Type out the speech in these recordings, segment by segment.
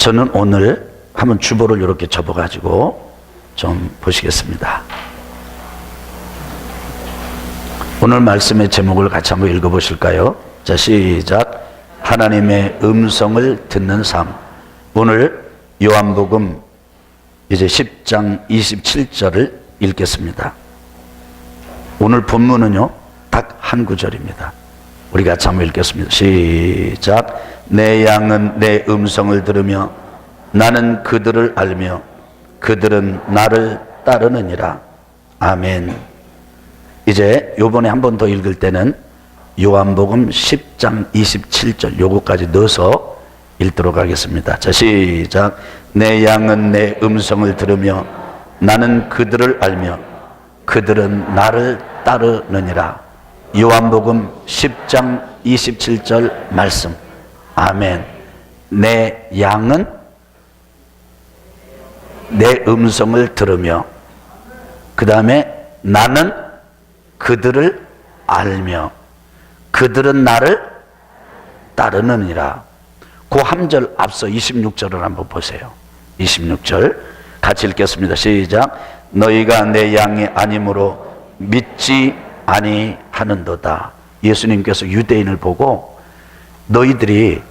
저는 오늘 한번 주보를 이렇게 접어가지고 좀 보시겠습니다. 오늘 말씀의 제목을 같이 한번 읽어보실까요? 자, 시작. 하나님의 음성을 듣는 삶. 오늘 요한복음 이제 10장 27절을 읽겠습니다. 오늘 본문은요, 딱 한 구절입니다. 우리 같이 한번 읽겠습니다. 시작. 내 양은 내 음성을 들으며 나는 그들을 알며 그들은 나를 따르느니라. 아멘. 이제 요번에 한 번 더 읽을 때는 요한복음 10장 27절 요거까지 넣어서 읽도록 하겠습니다. 자, 시작. 내 양은 내 음성을 들으며 나는 그들을 알며 그들은 나를 따르느니라. 요한복음 10장 27절 말씀. 아멘. 내 양은 내 음성을 들으며 그 다음에 나는 그들을 알며 그들은 나를 따르느니라. 그 한 절 앞서 26절을 한번 보세요. 26절 같이 읽겠습니다. 시작. 너희가 내 양이 아니므로 믿지 아니하는도다. 예수님께서 유대인을 보고 너희들이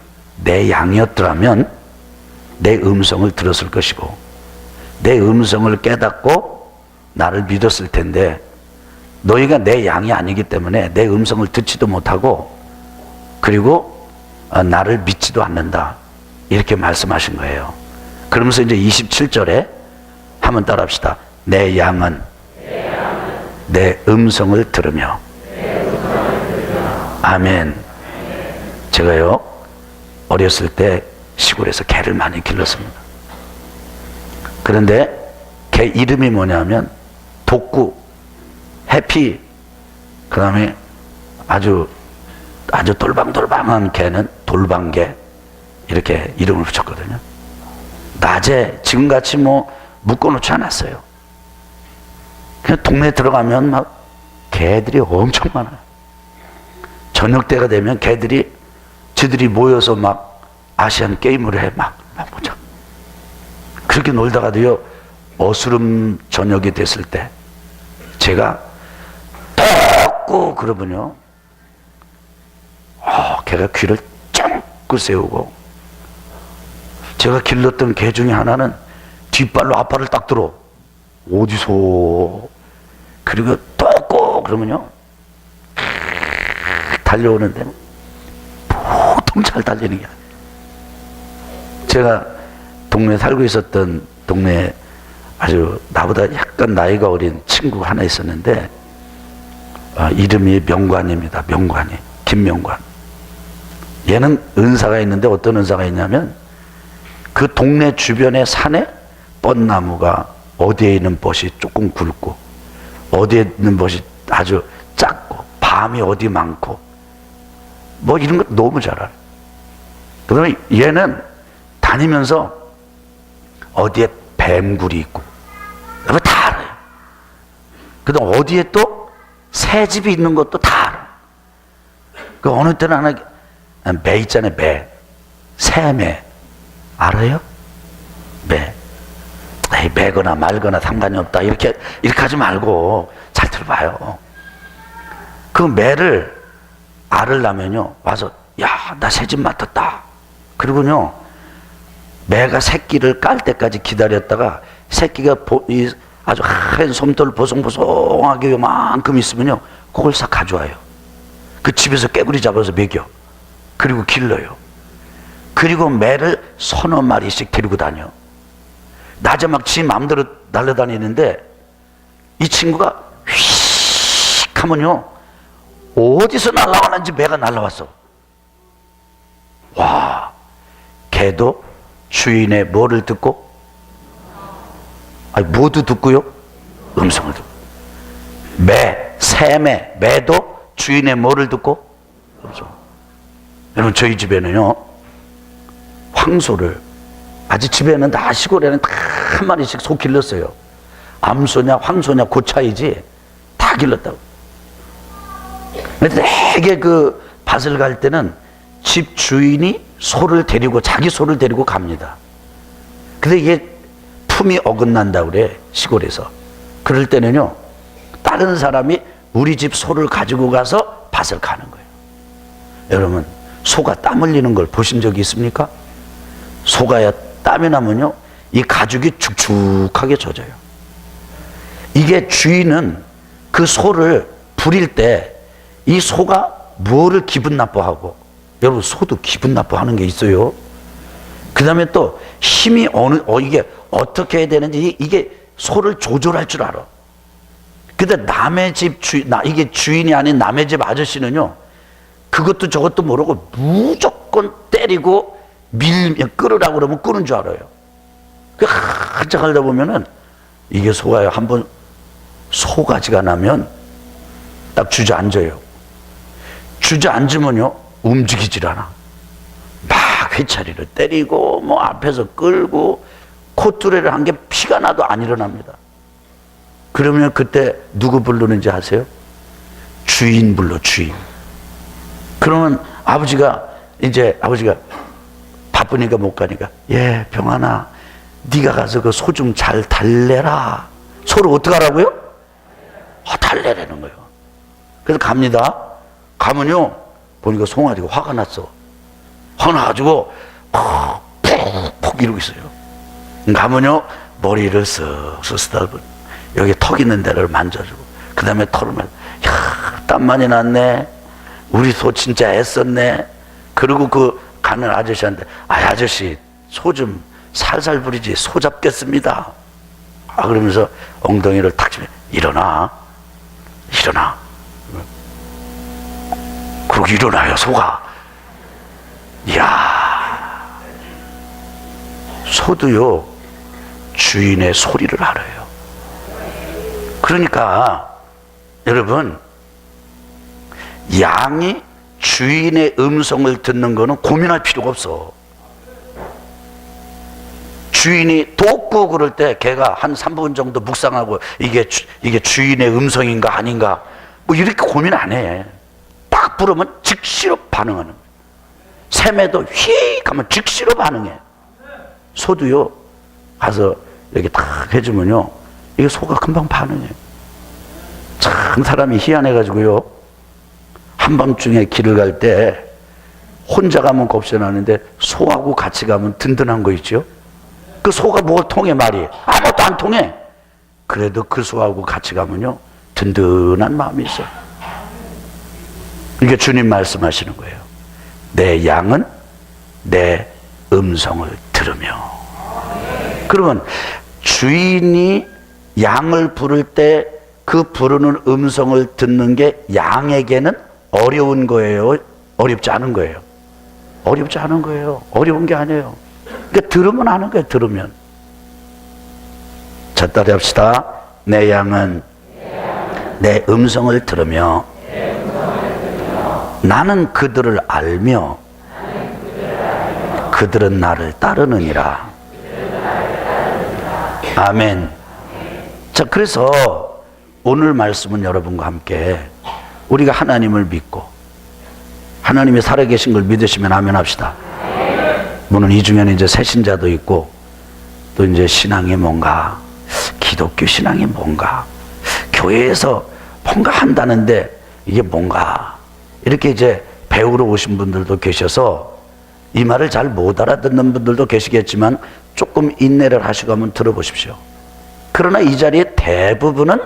내 양이었더라면 내 음성을 들었을 것이고 내 음성을 깨닫고 나를 믿었을 텐데 너희가 내 양이 아니기 때문에 내 음성을 듣지도 못하고 그리고 나를 믿지도 않는다. 이렇게 말씀하신 거예요. 그러면서 이제 27절에 한번 따라합시다. 내 양은 내 음성을 들으며. 아멘. 제가요, 어렸을 때 시골에서 개를 많이 길렀습니다. 그런데 개 이름이 뭐냐면 독구, 해피, 그 다음에 아주 돌방돌방한 개는 돌방개, 이렇게 이름을 붙였거든요. 낮에 지금같이 묶어놓지 않았어요. 그냥 동네에 들어가면 막 개들이 엄청 많아요. 저녁 때가 되면 개들이 지들이 모여서 막 아시안 게임을 해. 막 보자. 그렇게 놀다가도요, 어스름 저녁이 됐을 때 제가 떴고 그러면요, 개가 귀를 쫑긋 세우고, 제가 길렀던 개 중에 하나는 뒷발로 앞발을 딱 들어. 어디서? 그리고 떴고 그러면요, 달려오는데 보통 잘 달리는 게 아니에요. 제가 동네에 살고 있었던 동네에 아주 나보다 약간 나이가 어린 친구가 하나 있었는데, 이름이 명관입니다. 명관이. 김명관. 얘는 은사가 있는데 어떤 은사가 있냐면 그 동네 주변의 산에 뻗나무가 어디에 있는 벗이 조금 굵고 어디에 있는 벗이 아주 작고 밤이 어디 많고 이런 거 너무 잘 알아요. 그 다음에 얘는 다니면서 어디에 뱀굴이 있고 이거 다 알아요. 그 다음 어디에 또 새집이 있는 것도 다 알아요. 그 어느 때는 하나 매 있잖아요. 매. 새매. 알아요? 매. 에이, 매거나 말거나 상관이 없다. 이렇게 하지 말고 잘 들어봐요. 그 매를 알으려면요, 와서, 야, 나 새집 맡았다. 그리고요, 매가 새끼를 깔 때까지 기다렸다가 새끼가 아주 하얀 솜털 보송보송하게 요만큼 있으면요, 그걸 싹 가져와요. 그 집에서 깨구리 잡아서 먹여. 그리고 길러요. 그리고 매를 서너 마리씩 데리고 다녀. 낮에 막 지 마음대로 날아다니는데 이 친구가 휙 하면요, 어디서 날아왔는지 매가 날아왔어. 와, 개도 주인의 뭐를 듣고? 모두 듣고요, 음성을 듣고. 새매도 주인의 뭐를 듣고? 음성. 여러분, 저희 집에는요, 황소를, 아직 집에는 다 시골에는 다 한 마리씩 소 길렀어요. 암소냐 황소냐 그 차이지 다 길렀다고. 근데 되게 그 밭을 갈 때는 집 주인이 소를 데리고, 자기 소를 데리고 갑니다. 근데 이게 품이 어긋난다고 그래, 시골에서. 그럴 때는요, 다른 사람이 우리 집 소를 가지고 가서 밭을 가는 거예요. 여러분, 소가 땀 흘리는 걸 보신 적이 있습니까? 소가 땀이 나면요, 이 가죽이 축축하게 젖어요. 이게 주인은 그 소를 부릴 때 이 소가 뭐를 기분 나빠하고, 여러분, 소도 기분 나빠하는 게 있어요. 그 다음에 또 힘이 이게 어떻게 해야 되는지 이게 소를 조절할 줄 알아. 근데 남의 집 이게 주인이 아닌 남의 집 아저씨는요, 그것도 저것도 모르고 무조건 때리고 끌으라고 그러면 끄는 줄 알아요. 한참 하다 보면은 이게 소가요, 한번 소가지가 나면 딱 주저앉아요. 주저앉으면요, 움직이질 않아. 막 회차리를 때리고 뭐 앞에서 끌고 콧뚜레를 한 게 피가 나도 안 일어납니다. 그러면 그때 누구 부르는지 아세요? 주인 불러, 주인. 그러면 아버지가 바쁘니까 못 가니까, 예, 병아나, 네가 가서 그 소 좀 잘 달래라. 소를 어떻게 하라고요? 달래라는 거예요. 그래서 갑니다. 가면요, 보니까 송아지가 화가 났어. 화가 나가지고 푹푹 이러고 있어요. 가면요, 머리를 쓱쓱 쓰다듬고 여기 턱 있는 데를 만져주고, 그 다음에 털을 야, 땀 많이 났네. 우리 소 진짜 애썼네. 그리고 그 가는 아저씨한테, 아저씨, 소 좀 살살 부리지, 소 잡겠습니다. 그러면서 엉덩이를 탁 치면, 일어나. 그러고 일어나요, 소가. 이야, 소도요, 주인의 소리를 알아요. 그러니까 여러분, 양이 주인의 음성을 듣는 거는 고민할 필요가 없어. 주인이 돕고 그럴 때 걔가 한 3분 정도 묵상하고 이게 주인의 음성인가 아닌가 뭐 이렇게 고민 안 해. 딱 부르면 즉시로 반응하는 거예요. 샘에도 휙 하면 즉시로 반응해. 소도요, 가서 이렇게 탁 해주면요, 이게 소가 금방 반응해. 참 사람이 희한해가지고요, 한밤중에 길을 갈 때 혼자 가면 겁선하는데 소하고 같이 가면 든든한 거 있죠. 그 소가 뭘 통해, 말이 아무것도 안 통해. 그래도 그 소하고 같이 가면요, 든든한 마음이 있어요. 이게 주님 말씀하시는 거예요. 내 양은 내 음성을 들으며. 그러면 주인이 양을 부를 때 그 부르는 음성을 듣는 게 양에게는 어려운 거예요? 어렵지 않은 거예요? 어렵지 않은 거예요. 어려운 게 아니에요. 그러니까 들으면 아는 거예요. 들으면. 자, 따라 합시다. 내 양은 내 음성을 들으며 나는 그들을 알며 그들은 나를 따르느니라. 아멘. 자, 그래서 오늘 말씀은 여러분과 함께 우리가 하나님을 믿고 하나님이 살아계신 걸 믿으시면 아멘 합시다. 물론 이 중에는 이제 새신자도 있고 또 이제 신앙이 뭔가, 기독교 신앙이 뭔가, 교회에서 뭔가 한다는데 이게 뭔가, 이렇게 이제 배우러 오신 분들도 계셔서 이 말을 잘 못 알아듣는 분들도 계시겠지만 조금 인내를 하시고 한번 들어보십시오. 그러나 이 자리에 대부분은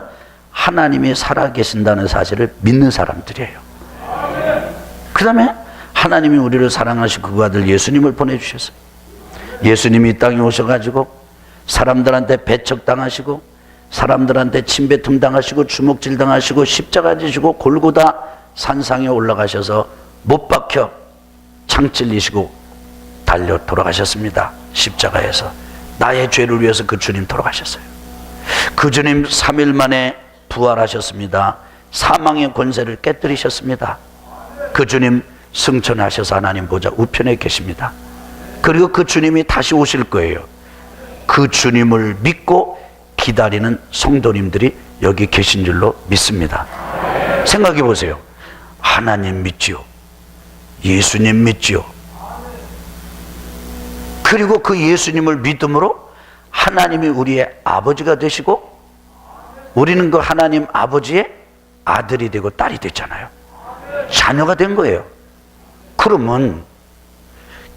하나님이 살아계신다는 사실을 믿는 사람들이에요. 그 다음에 하나님이 우리를 사랑하시고 그 아들 예수님을 보내주셨어요. 예수님이 이 땅에 오셔가지고 사람들한테 배척당하시고 사람들한테 침뱉음 당하시고 주먹질 당하시고 십자가 지시고 골고다 산상에 올라가셔서 못 박혀 창 찔리시고 달려 돌아가셨습니다. 십자가에서 나의 죄를 위해서 그 주님 돌아가셨어요. 그 주님 3일 만에 부활하셨습니다. 사망의 권세를 깨뜨리셨습니다. 그 주님 승천하셔서 하나님 보좌 우편에 계십니다. 그리고 그 주님이 다시 오실 거예요. 그 주님을 믿고 기다리는 성도님들이 여기 계신 줄로 믿습니다. 생각해 보세요. 하나님 믿지요. 예수님 믿지요. 그리고 그 예수님을 믿음으로 하나님이 우리의 아버지가 되시고 우리는 그 하나님 아버지의 아들이 되고 딸이 됐잖아요. 자녀가 된 거예요. 그러면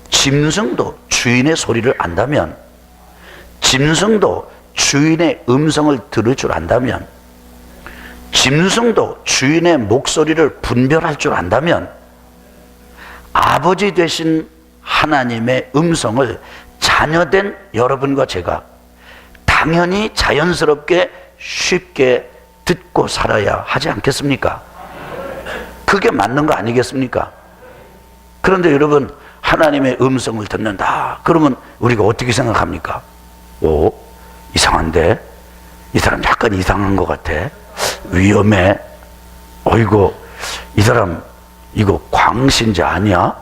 짐승도 주인의 소리를 안다면, 짐승도 주인의 음성을 들을 줄 안다면, 짐승도 주인의 목소리를 분별할 줄 안다면, 아버지 되신 하나님의 음성을 자녀된 여러분과 제가 당연히 자연스럽게 쉽게 듣고 살아야 하지 않겠습니까? 그게 맞는 거 아니겠습니까? 그런데 여러분, 하나님의 음성을 듣는다 그러면 우리가 어떻게 생각합니까? 오, 이상한데? 이 사람 약간 이상한 것 같아. 위험해. 어이구, 이 사람 이거 광신자 아니야?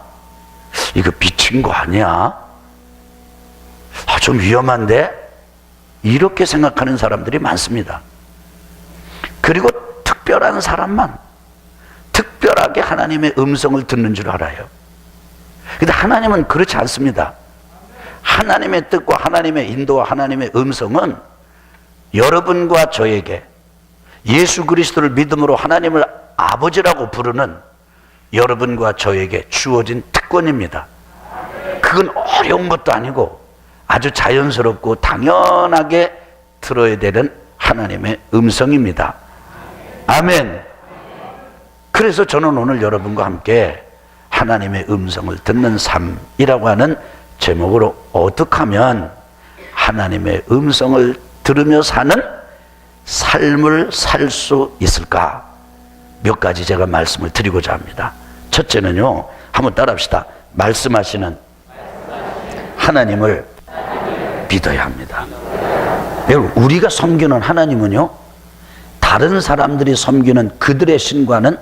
이거 비친 거 아니야? 좀 위험한데? 이렇게 생각하는 사람들이 많습니다. 그리고 특별한 사람만 특별하게 하나님의 음성을 듣는 줄 알아요. 근데 하나님은 그렇지 않습니다. 하나님의 뜻과 하나님의 인도와 하나님의 음성은 여러분과 저에게 예수 그리스도를 믿음으로 하나님을 아버지라고 부르는 여러분과 저에게 주어진 특권입니다. 그건 어려운 것도 아니고 아주 자연스럽고 당연하게 들어야 되는 하나님의 음성입니다. 아멘. 그래서 저는 오늘 여러분과 함께 하나님의 음성을 듣는 삶이라고 하는 제목으로 어떻게 하면 하나님의 음성을 들으며 사는 삶을 살 수 있을까? 몇 가지 제가 말씀을 드리고자 합니다. 첫째는요, 한번 따라합시다. 말씀하시는 하나님을 믿어야 합니다. 여러분, 우리가 섬기는 하나님은요, 다른 사람들이 섬기는 그들의 신과는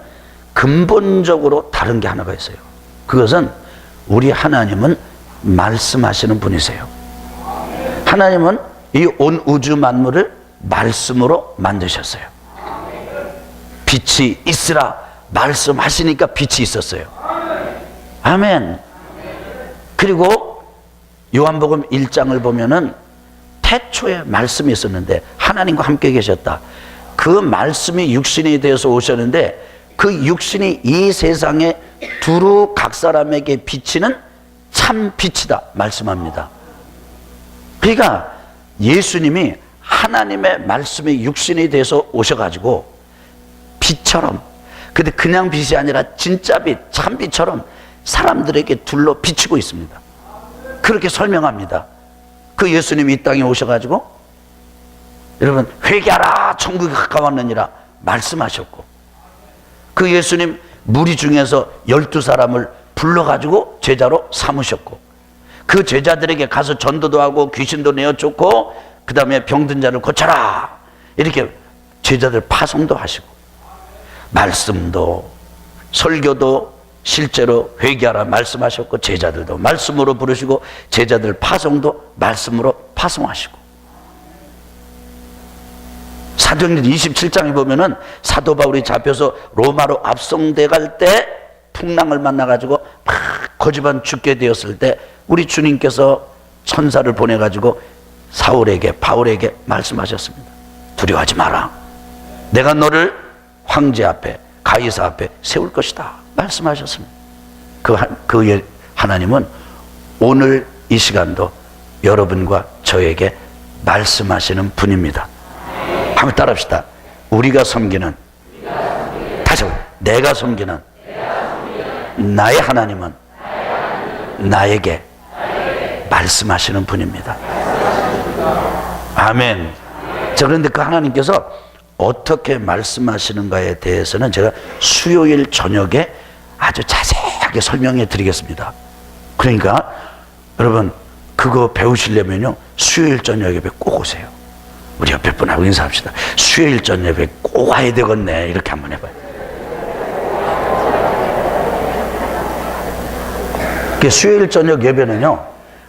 근본적으로 다른 게 하나가 있어요. 그것은 우리 하나님은 말씀하시는 분이세요. 하나님은 이 온 우주 만물을 말씀으로 만드셨어요. 빛이 있으라 말씀하시니까 빛이 있었어요. 아멘. 그리고 요한복음 1장을 보면은 태초에 말씀이 있었는데 하나님과 함께 계셨다. 그 말씀이 육신이 되어서 오셨는데 그 육신이 이 세상에 두루 각 사람에게 비치는 참 빛이다 말씀합니다. 그러니까 예수님이 하나님의 말씀이 육신이 돼서 오셔가지고 빛처럼, 근데 그냥 빛이 아니라 진짜 빛, 참 빛처럼 사람들에게 둘러 비치고 있습니다. 그렇게 설명합니다. 그 예수님이 이 땅에 오셔가지고 여러분 회개하라 천국이 가까웠느니라 말씀하셨고, 그 예수님 무리 중에서 12사람을 불러가지고 제자로 삼으셨고, 그 제자들에게 가서 전도도 하고 귀신도 내어쫓고 그 다음에 병든 자를 고쳐라 이렇게 제자들 파송도 하시고, 말씀도 설교도 실제로 회개하라 말씀하셨고, 제자들도 말씀으로 부르시고 제자들 파송도 말씀으로 파송하시고, 사도행전 27장에 보면은 사도 바울이 잡혀서 로마로 압송돼 갈 때 풍랑을 만나가지고 막 고집한 죽게 되었을 때 우리 주님께서 천사를 보내가지고 사울에게 바울에게 말씀하셨습니다. 두려워하지 마라. 내가 너를 황제 앞에 가이사 앞에 세울 것이다 말씀하셨습니다. 그 하나님은 오늘 이 시간도 여러분과 저에게 말씀하시는 분입니다. 한번 따라합시다. 우리가 섬기는, 다시 한번, 내가 섬기는 나의 하나님은 나에게 말씀하시는 분입니다. 아멘. 자, 그런데 그 하나님께서 어떻게 말씀하시는가에 대해서는 제가 수요일 저녁에 아주 자세하게 설명해 드리겠습니다. 그러니까 여러분 그거 배우시려면요 수요일 저녁에 꼭 오세요. 우리 옆에 분하고 인사합시다. 수요일 저녁에 꼭 와야 되겠네. 이렇게 한번 해봐요. 수요일 저녁 예배는요,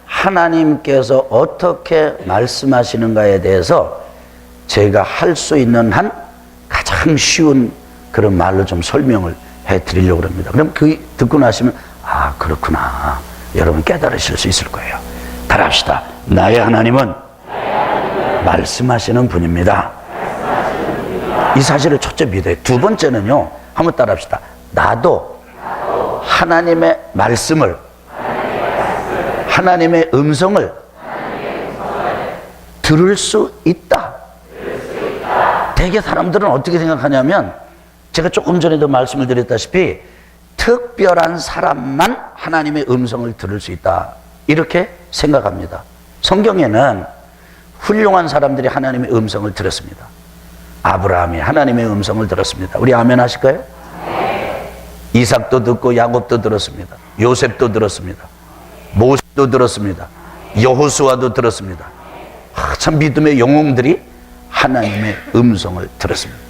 하나님께서 어떻게 말씀하시는가에 대해서 제가 할 수 있는 한 가장 쉬운 그런 말로 좀 설명을 해 드리려고 합니다. 그럼 그 듣고 나시면 아 그렇구나 여러분 깨달으실 수 있을 거예요. 따라합시다. 나의 하나님은 말씀하시는 분입니다. 이 사실을 첫째 믿어요. 두 번째는요, 한번 따라합시다. 나도 하나님의 말씀을, 하나님의 음성을 들을 수 있다. 대개 사람들은 어떻게 생각하냐면, 제가 조금 전에도 말씀을 드렸다시피 특별한 사람만 하나님의 음성을 들을 수 있다, 이렇게 생각합니다. 성경에는 훌륭한 사람들이 하나님의 음성을 들었습니다. 아브라함이 하나님의 음성을 들었습니다. 우리 아멘 하실까요? 이삭도 듣고 야곱도 들었습니다. 요셉도 들었습니다. 모세도 들었습니다. 여호수아도 들었습니다. 참 믿음의 영웅들이 하나님의 음성을 들었습니다.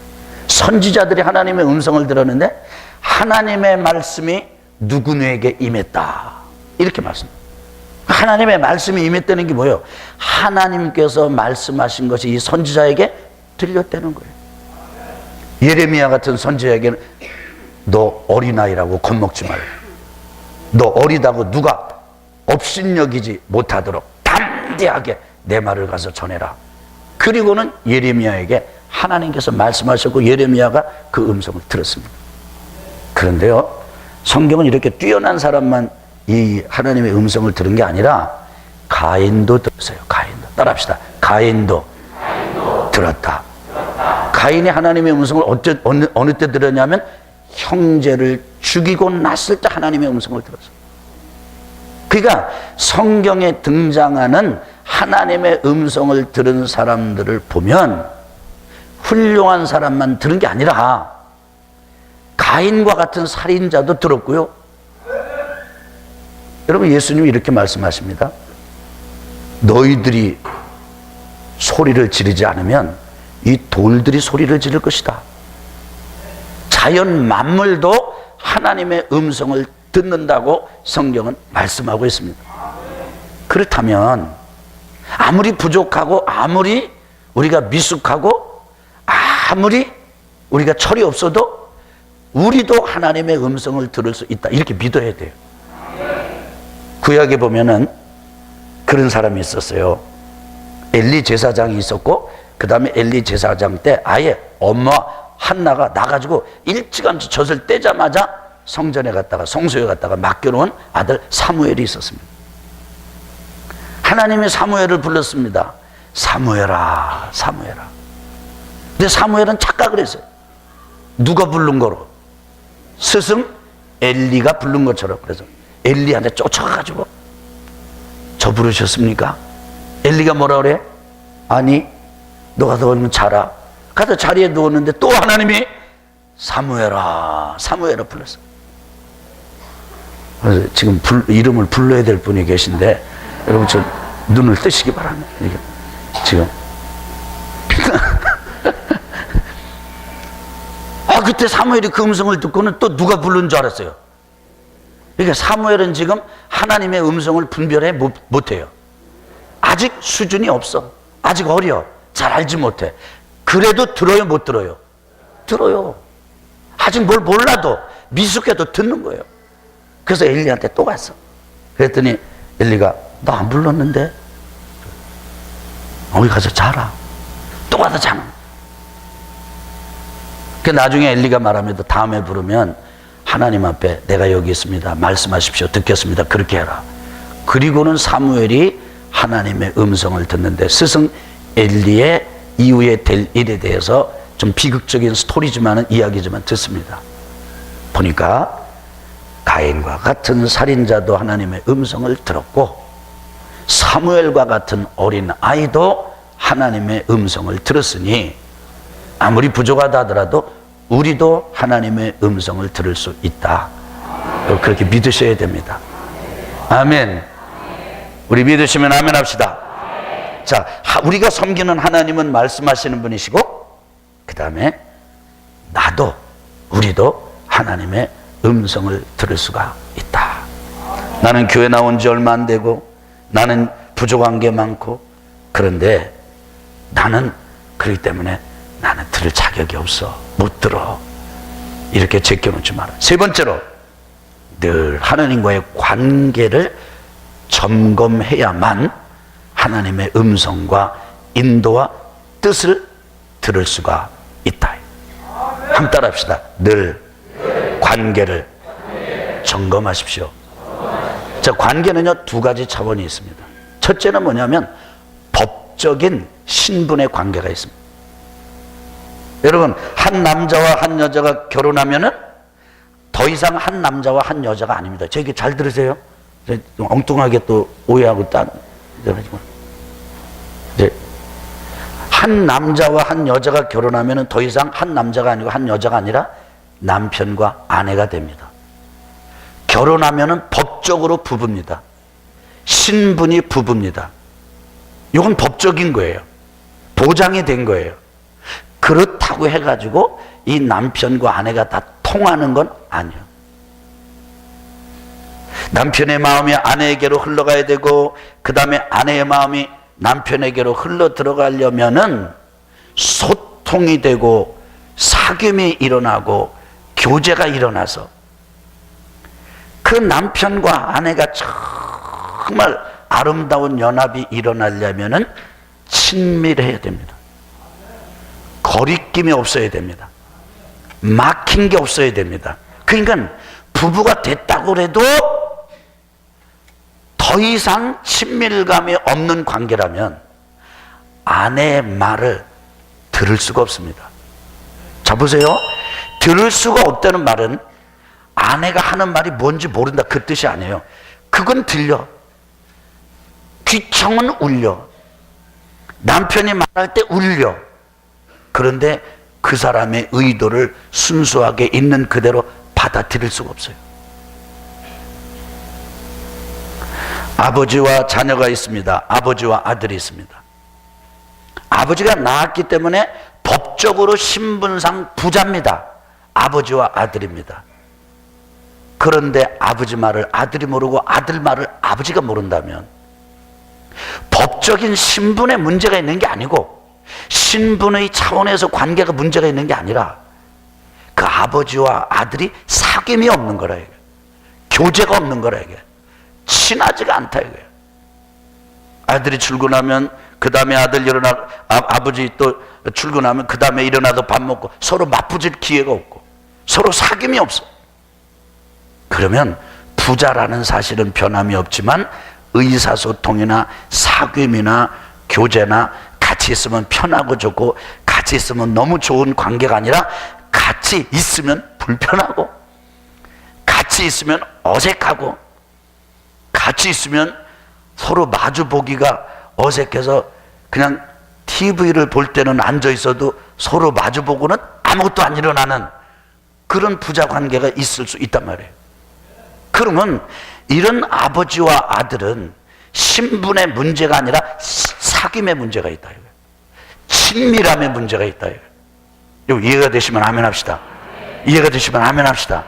선지자들이 하나님의 음성을 들었는데 하나님의 말씀이 누구에게 임했다, 이렇게 말씀합니다. 하나님의 말씀이 임했다는 게 뭐예요? 하나님께서 말씀하신 것이 이 선지자에게 들렸다는 거예요. 예레미야 같은 선지자에게는 너 어린아이라고 겁먹지 말라, 너 어리다고 누가 업신여기지 못하도록 담대하게 내 말을 가서 전해라. 그리고는 예레미야에게 하나님께서 말씀하셨고 예레미야가 그 음성을 들었습니다. 그런데요, 성경은 이렇게 뛰어난 사람만 이 하나님의 음성을 들은 게 아니라 가인도 들었어요. 가인도. 따라합시다. 가인도 들었다. 가인이 하나님의 음성을 어느 때 들었냐면 형제를 죽이고 났을 때 하나님의 음성을 들었어요. 그러니까 성경에 등장하는 하나님의 음성을 들은 사람들을 보면 훌륭한 사람만 들은 게 아니라 가인과 같은 살인자도 들었고요. 여러분, 예수님이 이렇게 말씀하십니다. 너희들이 소리를 지르지 않으면 이 돌들이 소리를 지를 것이다. 자연 만물도 하나님의 음성을 듣는다고 성경은 말씀하고 있습니다. 그렇다면 아무리 부족하고 아무리 우리가 미숙하고 아무리 우리가 철이 없어도 우리도 하나님의 음성을 들을 수 있다, 이렇게 믿어야 돼요. 구약에 보면은 그런 사람이 있었어요. 엘리 제사장이 있었고, 그 다음에 엘리 제사장 때 아예 엄마 한나가 나가지고 일찌감치 젖을 떼자마자 성전에 갔다가 성소에 갔다가 맡겨놓은 아들 사무엘이 있었습니다. 하나님이 사무엘을 불렀습니다. 사무엘아, 사무엘아. 근데 사무엘은 착각을 했어요. 누가 부른 거로? 스승 엘리가 부른 것처럼. 그래서 엘리한테 쫓아가가지고 저 부르셨습니까? 엘리가 뭐라 그래? 아니, 너 가서 얼른 자라. 가서 자리에 누웠는데 또 하나님이 사무엘아, 사무엘아 불렀어. 그래서 지금 이름을 불러야 될 분이 계신데 여러분 저 눈을 뜨시기 바랍니다. 이게 지금 그때 사무엘이 그 음성을 듣고는 또 누가 부른 줄 알았어요. 그러니까 사무엘은 지금 하나님의 음성을 분별해 못해요. 아직 수준이 없어. 아직 어려. 잘 알지 못해. 그래도 들어요, 못 들어요? 들어요. 아직 뭘 몰라도 미숙해도 듣는 거예요. 그래서 엘리한테 또 갔어. 그랬더니 엘리가 너 안 불렀는데? 거기 가서 자라. 또 가서 자는. 그 나중에 엘리가 말하면 다음에 부르면 하나님 앞에 내가 여기 있습니다. 말씀하십시오. 듣겠습니다. 그렇게 해라. 그리고는 사무엘이 하나님의 음성을 듣는데 스승 엘리의 이후에 될 일에 대해서 좀 비극적인 스토리지만은 이야기지만 듣습니다. 보니까 가인과 같은 살인자도 하나님의 음성을 들었고 사무엘과 같은 어린 아이도 하나님의 음성을 들었으니 아무리 부족하다 하더라도 우리도 하나님의 음성을 들을 수 있다. 그렇게 믿으셔야 됩니다. 아멘. 우리 믿으시면 아멘 합시다. 자, 우리가 섬기는 하나님은 말씀하시는 분이시고 그 다음에 나도 우리도 하나님의 음성을 들을 수가 있다. 나는 교회 나온 지 얼마 안 되고 나는 부족한 게 많고 그런데 나는 그렇기 때문에 나는 들을 자격이 없어. 못 들어. 이렇게 제껴놓지 마라. 세 번째로 늘 하나님과의 관계를 점검해야만 하나님의 음성과 인도와 뜻을 들을 수가 있다. 한번 따라합시다. 늘 관계를 점검하십시오. 자, 관계는요, 두 가지 차원이 있습니다. 첫째는 뭐냐면 법적인 신분의 관계가 있습니다. 여러분, 한 남자와 한 여자가 결혼하면은 더 이상 한 남자와 한 여자가 아닙니다. 제 얘기 잘 들으세요. 엉뚱하게 또 오해하고 이제 한 남자와 한 여자가 결혼하면은 더 이상 한 남자가 아니고 한 여자가 아니라 남편과 아내가 됩니다. 결혼하면은 법적으로 부부입니다. 신분이 부부입니다. 이건 법적인 거예요. 보장이 된 거예요. 그렇다고 해가지고 이 남편과 아내가 다 통하는 건 아니에요. 남편의 마음이 아내에게로 흘러가야 되고, 그 다음에 아내의 마음이 남편에게로 흘러 들어가려면은 소통이 되고 사귐이 일어나고 교제가 일어나서 그 남편과 아내가 정말 아름다운 연합이 일어나려면은 친밀해야 됩니다. 거리낌이 없어야 됩니다. 막힌 게 없어야 됩니다. 그러니까 부부가 됐다고 해도 더 이상 친밀감이 없는 관계라면 아내의 말을 들을 수가 없습니다. 자, 보세요. 들을 수가 없다는 말은 아내가 하는 말이 뭔지 모른다, 그 뜻이 아니에요. 그건 들려. 귀청은 울려. 남편이 말할 때 울려. 그런데 그 사람의 의도를 순수하게 있는 그대로 받아들일 수가 없어요. 아버지와 자녀가 있습니다. 아버지와 아들이 있습니다. 아버지가 낳았기 때문에 법적으로 신분상 부자입니다. 아버지와 아들입니다. 그런데 아버지 말을 아들이 모르고 아들 말을 아버지가 모른다면 법적인 신분에 문제가 있는 게 아니고 신분의 차원에서 관계가 문제가 있는 게 아니라 그 아버지와 아들이 사귐이 없는 거라 이게. 교제가 없는 거라 이게. 친하지가 않다 이거예요. 아들이 출근하면 그 다음에 아들 일어나, 아버지 또 출근하면 그 다음에 일어나서 밥 먹고 서로 맞부질 기회가 없고 서로 사귐이 없어. 그러면 부자라는 사실은 변함이 없지만 의사소통이나 사귐이나 교제나 같이 있으면 편하고 좋고 같이 있으면 너무 좋은 관계가 아니라 같이 있으면 불편하고 같이 있으면 어색하고 같이 있으면 서로 마주보기가 어색해서 그냥 TV를 볼 때는 앉아 있어도 서로 마주보고는 아무것도 안 일어나는 그런 부자 관계가 있을 수 있단 말이에요. 그러면 이런 아버지와 아들은 신분의 문제가 아니라 사귐의 문제가 있다 이거예요. 친밀함의 문제가 있다 이거예요. 이해가 되시면 아멘 합시다. 이해가 되시면 아멘 합시다.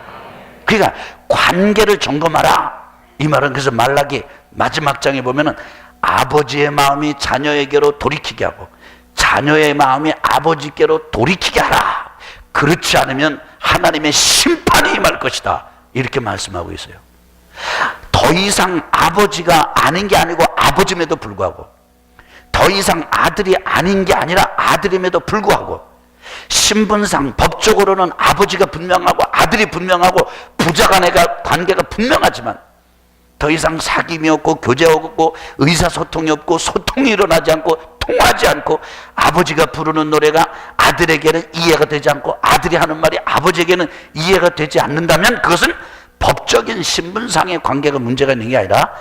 그러니까 관계를 점검하라 이 말은, 그래서 말라기 마지막 장에 보면은 아버지의 마음이 자녀에게로 돌이키게 하고 자녀의 마음이 아버지께로 돌이키게 하라. 그렇지 않으면 하나님의 심판이 임할 것이다 이렇게 말씀하고 있어요. 더 이상 아버지가 아닌 게 아니고 아버지임에도 불구하고, 더 이상 아들이 아닌 게 아니라 아들임에도 불구하고, 신분상 법적으로는 아버지가 분명하고 아들이 분명하고 부자 간의 관계가 분명하지만 더 이상 사귐이 없고 교제가 없고 의사소통이 없고 소통이 일어나지 않고 통하지 않고 아버지가 부르는 노래가 아들에게는 이해가 되지 않고 아들이 하는 말이 아버지에게는 이해가 되지 않는다면 그것은 법적인 신분상의 관계가 문제가 있는 게 아니라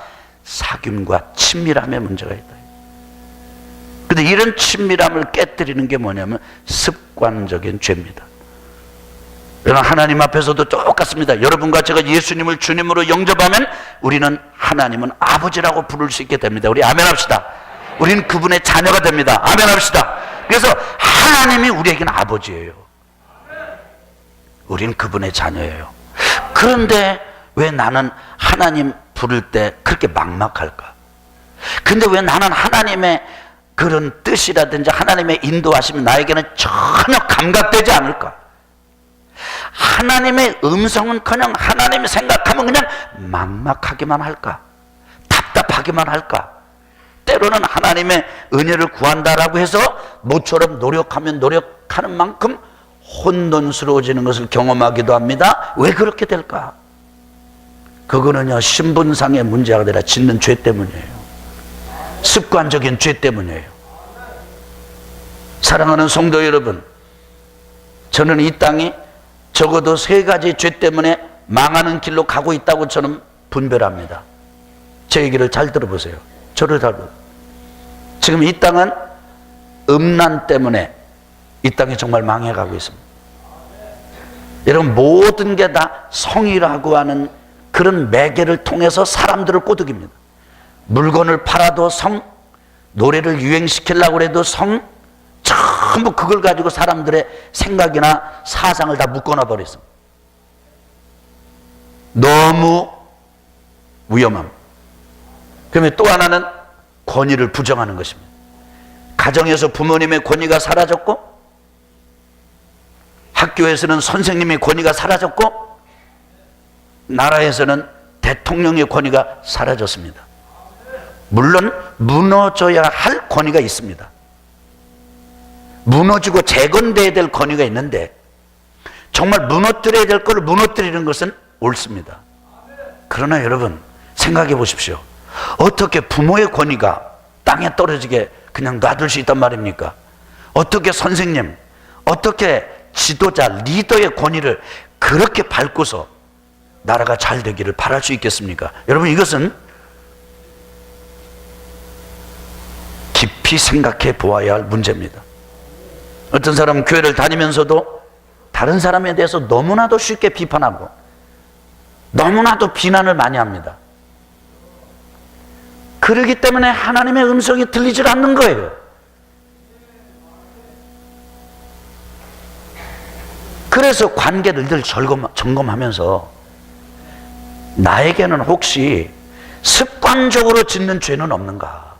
사귐과 친밀함의 문제가 있다. 그런데 이런 친밀함을 깨뜨리는 게 뭐냐면 습관적인 죄입니다. 하나님 앞에서도 똑같습니다. 여러분과 제가 예수님을 주님으로 영접하면 우리는 하나님은 아버지라고 부를 수 있게 됩니다. 우리 아멘 합시다. 우리는 그분의 자녀가 됩니다. 아멘 합시다. 그래서 하나님이 우리에게는 아버지예요. 우리는 그분의 자녀예요. 그런데 왜 나는 하나님 부를 때 그렇게 막막할까? 근데 왜 나는 하나님의 그런 뜻이라든지 하나님의 인도하심이 나에게는 전혀 감각되지 않을까? 하나님의 음성은커녕 하나님이 생각하면 그냥 막막하기만 할까? 답답하기만 할까? 때로는 하나님의 은혜를 구한다라고 해서 모처럼 노력하면 노력하는 만큼 혼돈스러워지는 것을 경험하기도 합니다. 왜 그렇게 될까? 그거는요, 신분상의 문제가 아니라 짓는 죄 때문이에요. 습관적인 죄 때문이에요. 사랑하는 성도 여러분, 저는 이 땅이 적어도 3가지 죄 때문에 망하는 길로 가고 있다고 저는 분별합니다. 제 얘기를 잘 들어보세요. 저를 잘 들어보세요. 지금 이 땅은 음란 때문에 이 땅이 정말 망해가고 있습니다. 여러분, 모든 게 다 성이라고 하는 그런 매개를 통해서 사람들을 꼬드깁니다. 물건을 팔아도 성, 노래를 유행시키려고 해도 성, 전부 그걸 가지고 사람들의 생각이나 사상을 다 묶어놔 버렸습니다. 너무 위험합니다. 그러면 또 하나는 권위를 부정하는 것입니다. 가정에서 부모님의 권위가 사라졌고, 학교에서는 선생님의 권위가 사라졌고, 나라에서는 대통령의 권위가 사라졌습니다. 물론 무너져야 할 권위가 있습니다. 무너지고 재건돼야 될 권위가 있는데, 정말 무너뜨려야 될 것을 무너뜨리는 것은 옳습니다. 그러나 여러분, 생각해 보십시오. 어떻게 부모의 권위가 땅에 떨어지게 그냥 놔둘 수 있단 말입니까? 어떻게 선생님, 어떻게 지도자, 리더의 권위를 그렇게 밟고서 나라가 잘 되기를 바랄 수 있겠습니까? 여러분, 이것은 깊이 생각해 보아야 할 문제입니다. 어떤 사람은 교회를 다니면서도 다른 사람에 대해서 너무나도 쉽게 비판하고 너무나도 비난을 많이 합니다. 그러기 때문에 하나님의 음성이 들리질 않는 거예요. 그래서 관계를 늘 점검하면서 나에게는 혹시 습관적으로 짓는 죄는 없는가?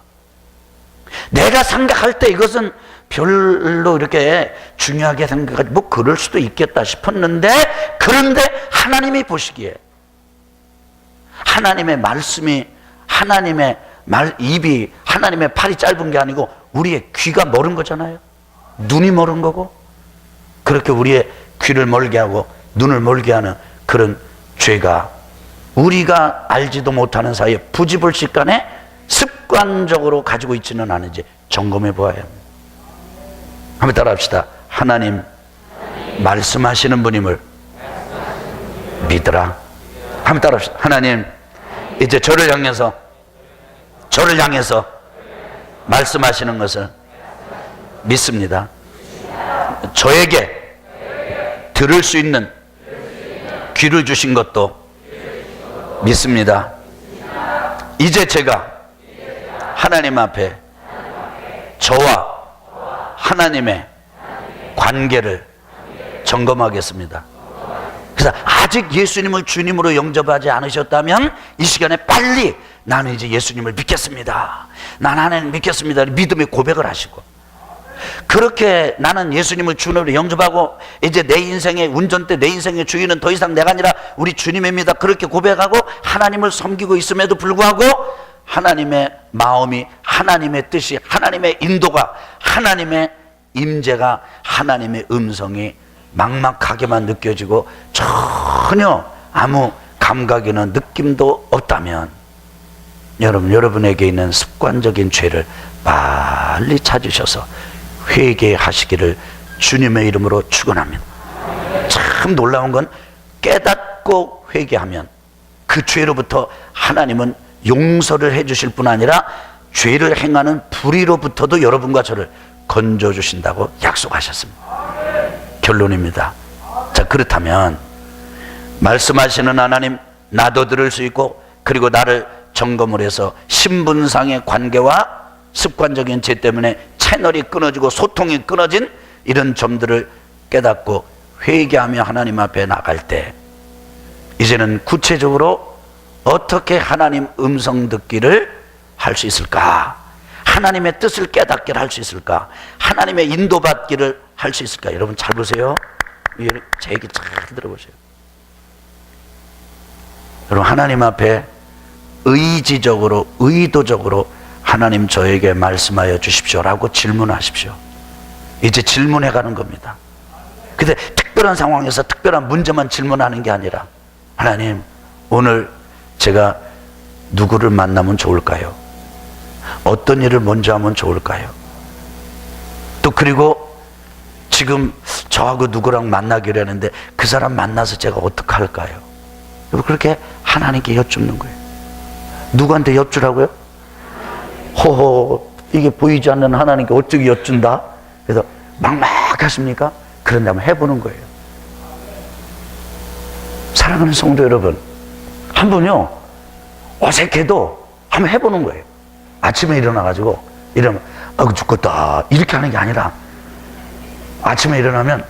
내가 생각할 때 이것은 별로 이렇게 중요하게 생각하지, 뭐 그럴 수도 있겠다 싶었는데, 그런데 하나님이 보시기에 하나님의 말씀이, 하나님의 입이, 하나님의 팔이 짧은 게 아니고 우리의 귀가 멀은 거잖아요. 눈이 멀은 거고, 그렇게 우리의 귀를 멀게 하고 눈을 멀게 하는 그런 죄가 우리가 알지도 못하는 사이에 부지불식간에 습관적으로 가지고 있지는 않은지 점검해 보아야 합니다. 한번 따라 합시다. 하나님 말씀하시는 분임을 믿으라. 한번 따라 합시다. 하나님 이제 저를 향해서 말씀하시는 것을 믿습니다. 저에게 들을 수 있는 귀를 주신 것도 믿습니다. 이제 제가 하나님 앞에 저와 하나님의 관계를 점검하겠습니다. 그래서 아직 예수님을 주님으로 영접하지 않으셨다면 이 시간에 빨리 나는 이제 예수님을 믿겠습니다, 나는 하나님 믿겠습니다, 믿음의 고백을 하시고, 그렇게 나는 예수님을 주님으로 영접하고 이제 내 인생의 운전대, 내 인생의 주인은 더 이상 내가 아니라 우리 주님입니다, 그렇게 고백하고 하나님을 섬기고 있음에도 불구하고 하나님의 마음이, 하나님의 뜻이, 하나님의 인도가, 하나님의 임재가, 하나님의 음성이 막막하게만 느껴지고 전혀 아무 감각이나 느낌도 없다면, 여러분에게 있는 습관적인 죄를 빨리 찾으셔서 회개하시기를 주님의 이름으로 축원합니다. 참 놀라운 건 깨닫고 회개하면 그 죄로부터 하나님은 용서를 해주실 뿐 아니라 죄를 행하는 불의로부터도 여러분과 저를 건져주신다고 약속하셨습니다. 결론입니다. 자, 그렇다면 말씀하시는 하나님, 나도 들을 수 있고, 그리고 나를 점검을 해서 신분상의 관계와 습관적인 죄 때문에 채널이 끊어지고 소통이 끊어진 이런 점들을 깨닫고 회개하며 하나님 앞에 나갈 때, 이제는 구체적으로 어떻게 하나님 음성 듣기를 할 수 있을까? 하나님의 뜻을 깨닫기를 할 수 있을까? 하나님의 인도받기를 할 수 있을까? 여러분 잘 보세요. 제 얘기 잘 들어보세요. 여러분, 하나님 앞에 의지적으로, 의도적으로 하나님 저에게 말씀하여 주십시오라고 질문하십시오. 이제 질문해 가는 겁니다. 근데 특별한 상황에서 특별한 문제만 질문하는 게 아니라 하나님 오늘 제가 누구를 만나면 좋을까요? 어떤 일을 먼저 하면 좋을까요? 또 그리고 지금 저하고 누구랑 만나기로 했는데 그 사람 만나서 제가 어떻게 할까요? 그렇게 하나님께 여쭙는 거예요. 누구한테 여쭈라고요? 호호, 이게 보이지 않는 하나님께 어떻게 여쭌다? 그래서 막막하십니까? 그런데 한번 해보는 거예요. 사랑하는 성도 여러분, 한 번요 어색해도 한번 해보는 거예요. 아침에 일어나가지고 이러면 아이고 죽겠다 이렇게 하는 게 아니라 아침에 일어나면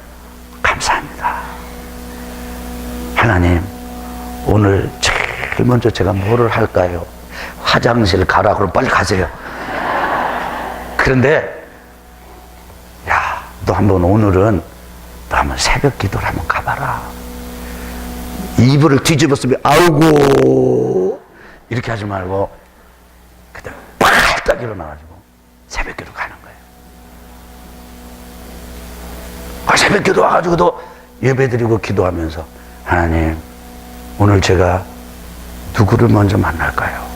감사합니다. 하나님 오늘 제일 먼저 제가 뭐를 할까요? 화장실 가라 그럼 빨리 가세요. 그런데 야, 너 한번 오늘은 너 한번 새벽 기도를 한번 가봐라. 이불을 뒤집었으면 아우고 이렇게 하지 말고 그때 팍딱 일어나가지고 새벽 기도 가는 거예요. 새벽 기도 와가지고도 예배드리고 기도하면서 하나님 오늘 제가 누구를 먼저 만날까요?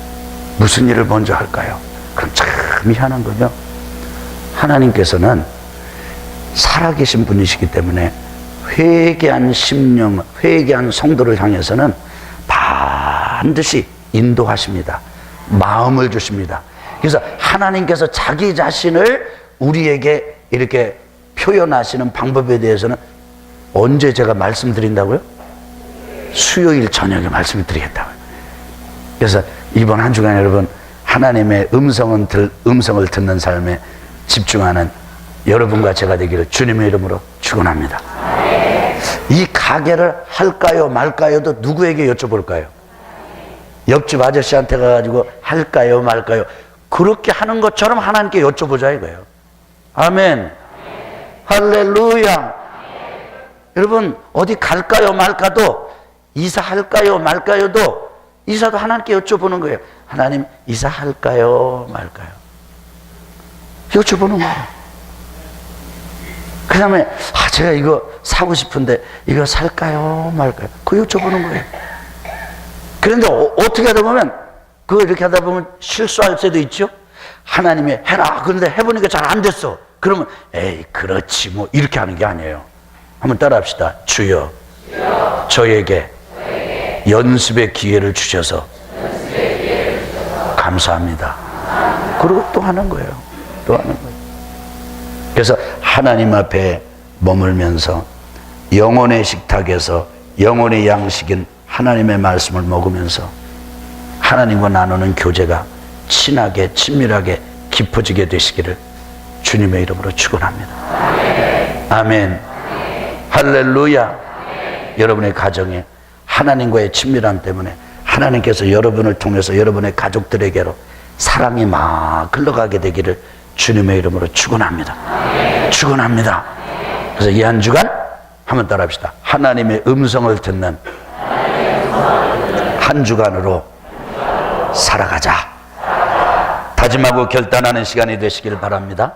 무슨 일을 먼저 할까요? 그럼 참 희한한 거죠. 하나님께서는 살아계신 분이시기 때문에 회개한 심령, 회개한 성도를 향해서는 반드시 인도하십니다. 마음을 주십니다. 그래서 하나님께서 자기 자신을 우리에게 이렇게 표현하시는 방법에 대해서는 언제 제가 말씀드린다고요? 수요일 저녁에 말씀을 드리겠다고요. 그래서 이번 한 주간 여러분 하나님의 음성을 듣는 삶에 집중하는 여러분과 제가 되기를 주님의 이름으로 축원합니다. 이 가게를 할까요 말까요도 누구에게 여쭤볼까요? 옆집 아저씨한테 가가지고 할까요 말까요? 그렇게 하는 것처럼 하나님께 여쭤보자 이거예요. 아멘. 할렐루야. 여러분 어디 갈까요 말까도 이사할까요 말까요도 이사도 하나님께 여쭤보는 거예요. 하나님 이사할까요 말까요? 여쭤보는 거예요. 그 다음에 제가 이거 사고 싶은데 이거 살까요 말까요? 그거 여쭤보는 거예요. 그런데 어떻게 하다 보면 그거 이렇게 하다 보면 실수할 때도 있죠. 하나님이 해라 그런데 해보니까 잘 안 됐어. 그러면 에이 그렇지 뭐 이렇게 하는 게 아니에요. 한번 따라 합시다. 주여 저에게 연습의 기회를 주셔서 감사합니다. 그리고 또 하는 거예요. 또 하는 거예요. 그래서 하나님 앞에 머물면서 영혼의 식탁에서 영혼의 양식인 하나님의 말씀을 먹으면서 하나님과 나누는 교제가 친하게 친밀하게 깊어지게 되시기를 주님의 이름으로 축원합니다. 아멘. 할렐루야. 여러분의 가정에 하나님과의 친밀함 때문에 하나님께서 여러분을 통해서 여러분의 가족들에게로 사랑이 막 흘러가게 되기를 주님의 이름으로 축원합니다. 축원합니다. 그래서 이 한 주간 한번 따라합시다. 하나님의 음성을 듣는 한 주간으로 살아가자. 다짐하고 결단하는 시간이 되시길 바랍니다.